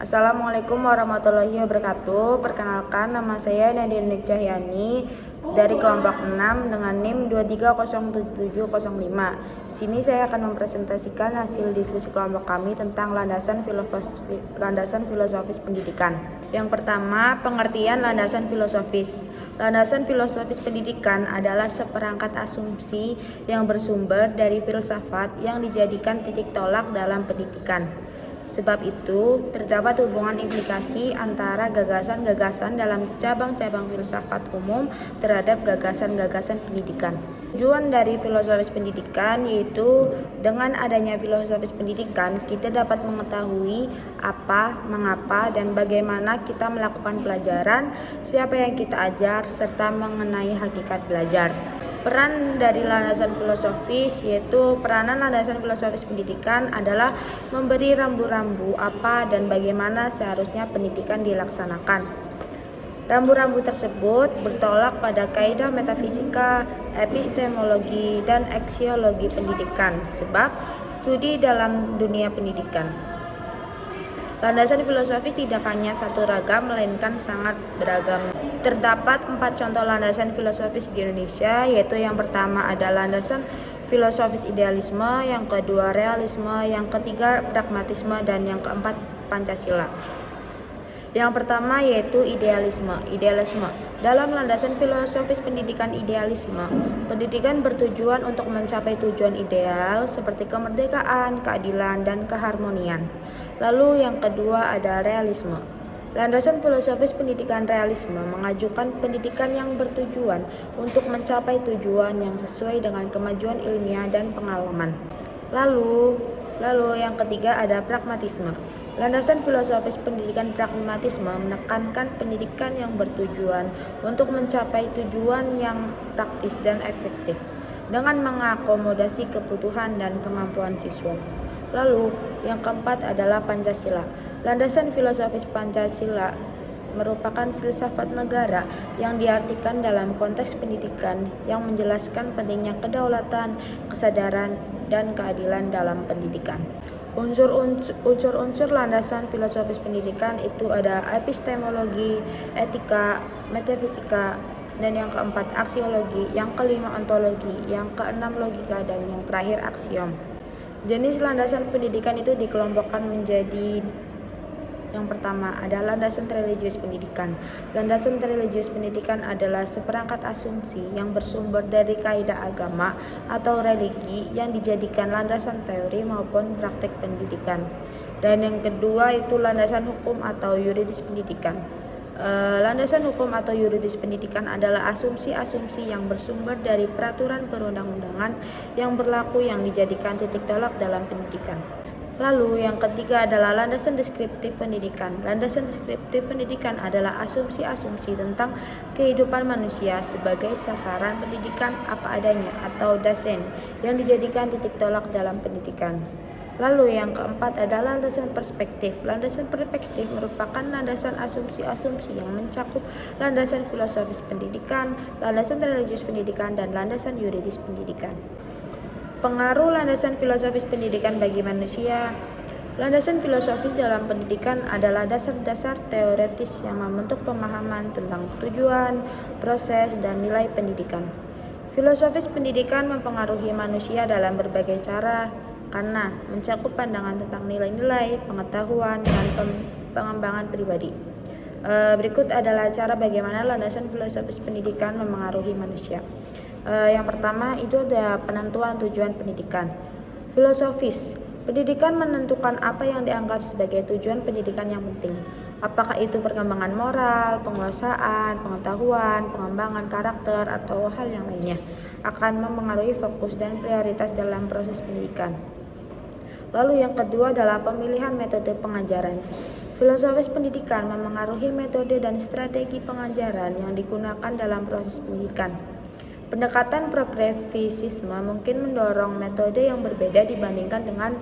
Assalamualaikum warahmatullahi wabarakatuh. Perkenalkan, nama saya Nadia Nick Cahyani dari kelompok 6 dengan NIM 230775. Di sini saya akan mempresentasikan hasil diskusi kelompok kami tentang landasan filosofis pendidikan. Yang pertama, pengertian landasan filosofis. Landasan filosofis pendidikan adalah seperangkat asumsi yang bersumber dari filsafat yang dijadikan titik tolak dalam pendidikan. Sebab itu, terdapat hubungan implikasi antara gagasan-gagasan dalam cabang-cabang filsafat umum terhadap gagasan-gagasan pendidikan. Tujuan dari filosofis pendidikan yaitu dengan adanya filosofis pendidikan, kita dapat mengetahui apa, mengapa, dan bagaimana kita melakukan pelajaran, siapa yang kita ajar, serta mengenai hakikat belajar. Peran dari landasan filosofis yaitu peranan landasan filosofis pendidikan adalah memberi rambu-rambu apa dan bagaimana seharusnya pendidikan dilaksanakan. Rambu-rambu tersebut bertolak pada kaidah metafisika, epistemologi, dan aksiologi pendidikan, sebab studi dalam dunia pendidikan. Landasan filosofis tidak hanya satu ragam, melainkan sangat beragam. Terdapat 4 contoh landasan filosofis di Indonesia, yaitu yang pertama ada landasan filosofis idealisme, yang kedua realisme, yang ketiga pragmatisme, dan yang keempat Pancasila. Yang pertama yaitu idealisme. Dalam landasan filosofis pendidikan idealisme, pendidikan bertujuan untuk mencapai tujuan ideal seperti kemerdekaan, keadilan, dan keharmonian. Lalu yang kedua ada realisme. Landasan filosofis pendidikan realisme mengajukan pendidikan yang bertujuan untuk mencapai tujuan yang sesuai dengan kemajuan ilmiah dan pengalaman. Lalu yang ketiga ada pragmatisme. Landasan filosofis pendidikan pragmatisme menekankan pendidikan yang bertujuan untuk mencapai tujuan yang praktis dan efektif dengan mengakomodasi kebutuhan dan kemampuan siswa. Lalu yang keempat adalah Pancasila. Landasan filosofis Pancasila merupakan filsafat negara yang diartikan dalam konteks pendidikan yang menjelaskan pentingnya kedaulatan, kesadaran, dan keadilan dalam pendidikan. Unsur-unsur landasan filosofis pendidikan itu ada epistemologi, etika, metafisika, dan yang keempat aksiologi, yang kelima ontologi, yang keenam logika, dan yang terakhir aksiom. Jenis landasan pendidikan itu dikelompokkan menjadi yang pertama ada landasan religius pendidikan. Landasan religius pendidikan adalah seperangkat asumsi yang bersumber dari kaidah agama atau religi yang dijadikan landasan teori maupun praktek pendidikan. Dan yang kedua itu landasan hukum atau yuridis pendidikan. Landasan hukum atau yuridis pendidikan adalah asumsi-asumsi yang bersumber dari peraturan perundang-undangan yang berlaku yang dijadikan titik tolak dalam pendidikan. Lalu yang ketiga adalah landasan deskriptif pendidikan. Landasan deskriptif pendidikan adalah asumsi-asumsi tentang kehidupan manusia sebagai sasaran pendidikan apa adanya atau dasen yang dijadikan titik tolak dalam pendidikan. Lalu yang keempat adalah landasan perspektif. Landasan perspektif merupakan landasan asumsi-asumsi yang mencakup landasan filosofis pendidikan, landasan religius pendidikan, dan landasan yuridis pendidikan. Pengaruh landasan filosofis pendidikan bagi manusia. Landasan filosofis dalam pendidikan adalah dasar-dasar teoretis yang membentuk pemahaman tentang tujuan, proses, dan nilai pendidikan. Filosofis pendidikan mempengaruhi manusia dalam berbagai cara karena mencakup pandangan tentang nilai-nilai, pengetahuan, dan pengembangan pribadi. Berikut adalah cara bagaimana landasan filosofis pendidikan memengaruhi manusia. Yang pertama itu ada penentuan tujuan pendidikan. Filosofis pendidikan menentukan apa yang dianggap sebagai tujuan pendidikan yang penting. Apakah itu perkembangan moral, penguasaan, pengetahuan, pengembangan karakter, atau hal yang lainnya akan mempengaruhi fokus dan prioritas dalam proses pendidikan. Lalu yang kedua adalah pemilihan metode pengajaran. Filosofis pendidikan memengaruhi metode dan strategi pengajaran yang digunakan dalam proses pendidikan. Pendekatan progresisme mungkin mendorong metode yang berbeda dibandingkan dengan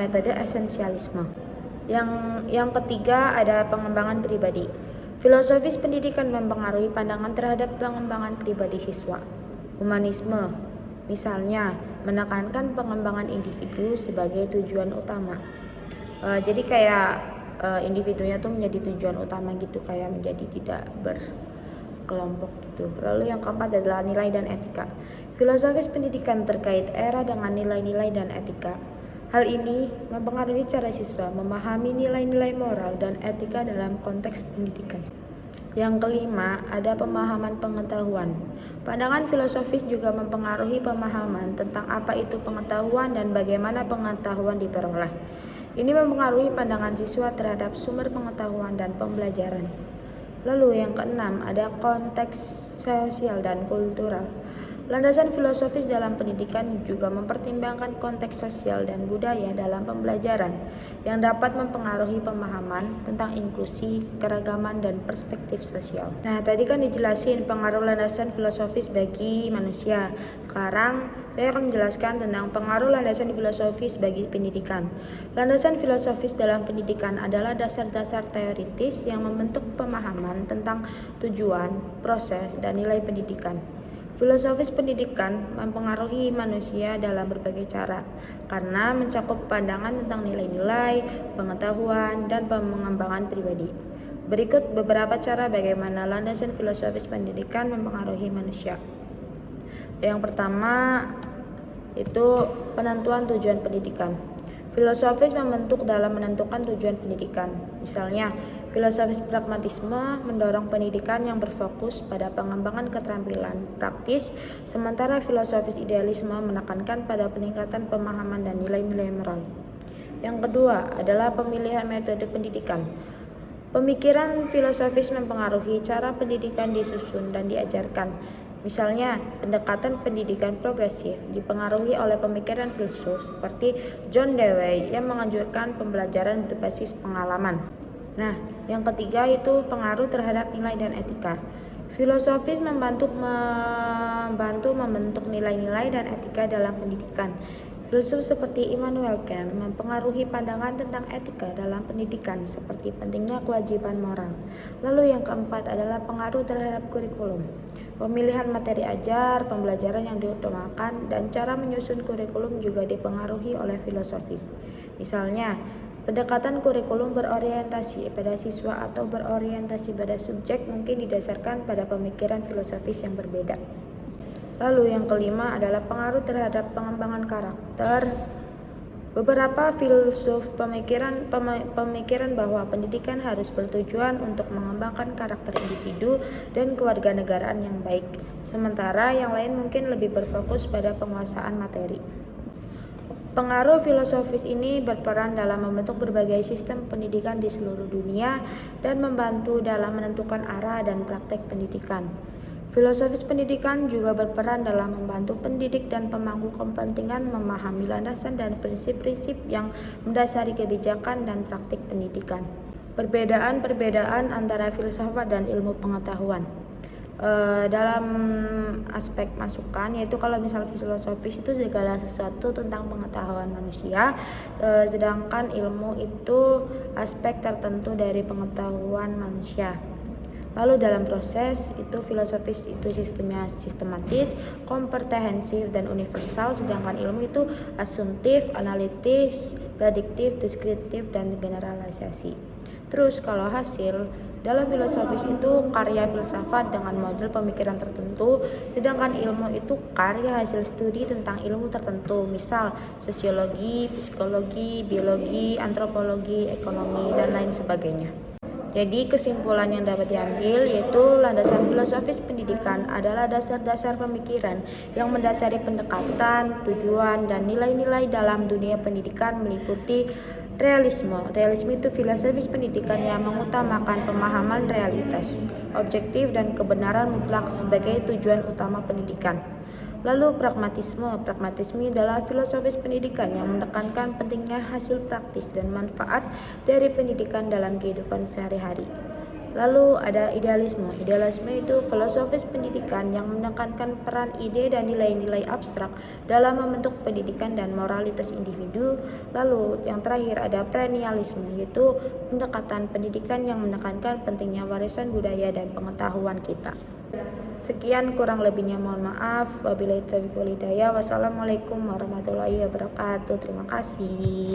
metode esensialisme. Yang ketiga ada pengembangan pribadi. Filosofis pendidikan mempengaruhi pandangan terhadap pengembangan pribadi siswa. Humanisme, misalnya, menekankan pengembangan individu sebagai tujuan utama. Jadi kayak individunya tuh menjadi tujuan utama gitu, kayak menjadi tidak berkelompok gitu. Lalu yang keempat adalah nilai dan etika. Filosofis pendidikan terkait era dengan nilai-nilai dan etika. Hal ini mempengaruhi cara siswa memahami nilai-nilai moral dan etika dalam konteks pendidikan. Yang kelima, ada pemahaman pengetahuan. Pandangan filosofis juga mempengaruhi pemahaman tentang apa itu pengetahuan dan bagaimana pengetahuan diperoleh. Ini mempengaruhi pandangan siswa terhadap sumber pengetahuan dan pembelajaran. Lalu yang keenam, ada konteks sosial dan kultural. Landasan filosofis dalam pendidikan juga mempertimbangkan konteks sosial dan budaya dalam pembelajaran yang dapat mempengaruhi pemahaman tentang inklusi, keragaman, dan perspektif sosial. Nah, tadi kan dijelasin pengaruh landasan filosofis bagi manusia. Sekarang saya akan menjelaskan tentang pengaruh landasan filosofis bagi pendidikan. Landasan filosofis dalam pendidikan adalah dasar-dasar teoritis yang membentuk pemahaman tentang tujuan, proses, dan nilai pendidikan. Filosofis pendidikan mempengaruhi manusia dalam berbagai cara karena mencakup pandangan tentang nilai-nilai, pengetahuan, dan pengembangan pribadi. Berikut beberapa cara bagaimana landasan filosofis pendidikan mempengaruhi manusia. Yang pertama itu penentuan tujuan pendidikan. Filosofis membentuk dalam menentukan tujuan pendidikan. Misalnya, filosofis pragmatisme mendorong pendidikan yang berfokus pada pengembangan keterampilan praktis, sementara filosofis idealisme menekankan pada peningkatan pemahaman dan nilai-nilai moral. Yang kedua adalah pemilihan metode pendidikan. Pemikiran filosofis mempengaruhi cara pendidikan disusun dan diajarkan. Misalnya, pendekatan pendidikan progresif dipengaruhi oleh pemikiran filsuf seperti John Dewey yang menganjurkan pembelajaran berbasis pengalaman. Nah, yang ketiga itu pengaruh terhadap nilai dan etika. Filosofis membantu membentuk nilai-nilai dan etika dalam pendidikan. Filsuf seperti Immanuel Kant mempengaruhi pandangan tentang etika dalam pendidikan seperti pentingnya kewajiban moral. Lalu yang keempat adalah pengaruh terhadap kurikulum. Pemilihan materi ajar, pembelajaran yang diutamakan, dan cara menyusun kurikulum juga dipengaruhi oleh filosofis. Misalnya, pendekatan kurikulum berorientasi pada siswa atau berorientasi pada subjek mungkin didasarkan pada pemikiran filosofis yang berbeda. Lalu yang kelima adalah pengaruh terhadap pengembangan karakter. Beberapa filsuf pemikiran bahwa pendidikan harus bertujuan untuk mengembangkan karakter individu dan kewarganegaraan yang baik, sementara yang lain mungkin lebih berfokus pada penguasaan materi. Pengaruh filosofis ini berperan dalam membentuk berbagai sistem pendidikan di seluruh dunia dan membantu dalam menentukan arah dan praktek pendidikan. Filosofis pendidikan juga berperan dalam membantu pendidik dan pemangku kepentingan memahami landasan dan prinsip-prinsip yang mendasari kebijakan dan praktik pendidikan. Perbedaan antara filsafat dan ilmu pengetahuan. Dalam aspek masukan, yaitu kalau misal filosofis itu segala sesuatu tentang pengetahuan manusia, sedangkan ilmu itu aspek tertentu dari pengetahuan manusia. Lalu dalam proses itu filosofis itu sistemnya sistematis, komprehensif, dan universal, sedangkan ilmu itu asumtif, analitis, prediktif, deskriptif, dan generalisasi. Terus kalau hasil dalam filosofis itu karya filsafat dengan model pemikiran tertentu, sedangkan ilmu itu karya hasil studi tentang ilmu tertentu, misal sosiologi, psikologi, biologi, antropologi, ekonomi, dan lain sebagainya. Jadi kesimpulan yang dapat diambil yaitu landasan filosofis pendidikan adalah dasar-dasar pemikiran yang mendasari pendekatan, tujuan, dan nilai-nilai dalam dunia pendidikan meliputi realisme. Realisme itu filosofis pendidikan yang mengutamakan pemahaman realitas, objektif, dan kebenaran mutlak sebagai tujuan utama pendidikan. Lalu pragmatisme adalah filosofis pendidikan yang menekankan pentingnya hasil praktis dan manfaat dari pendidikan dalam kehidupan sehari-hari. Lalu ada idealisme itu filosofis pendidikan yang menekankan peran ide dan nilai-nilai abstrak dalam membentuk pendidikan dan moralitas individu. Lalu yang terakhir ada perennialisme, yaitu pendekatan pendidikan yang menekankan pentingnya warisan budaya dan pengetahuan kita. Sekian, kurang lebihnya mohon maaf. Wabillahi taufiq wal hidayah. Wassalamualaikum warahmatullahi wabarakatuh. Terima kasih.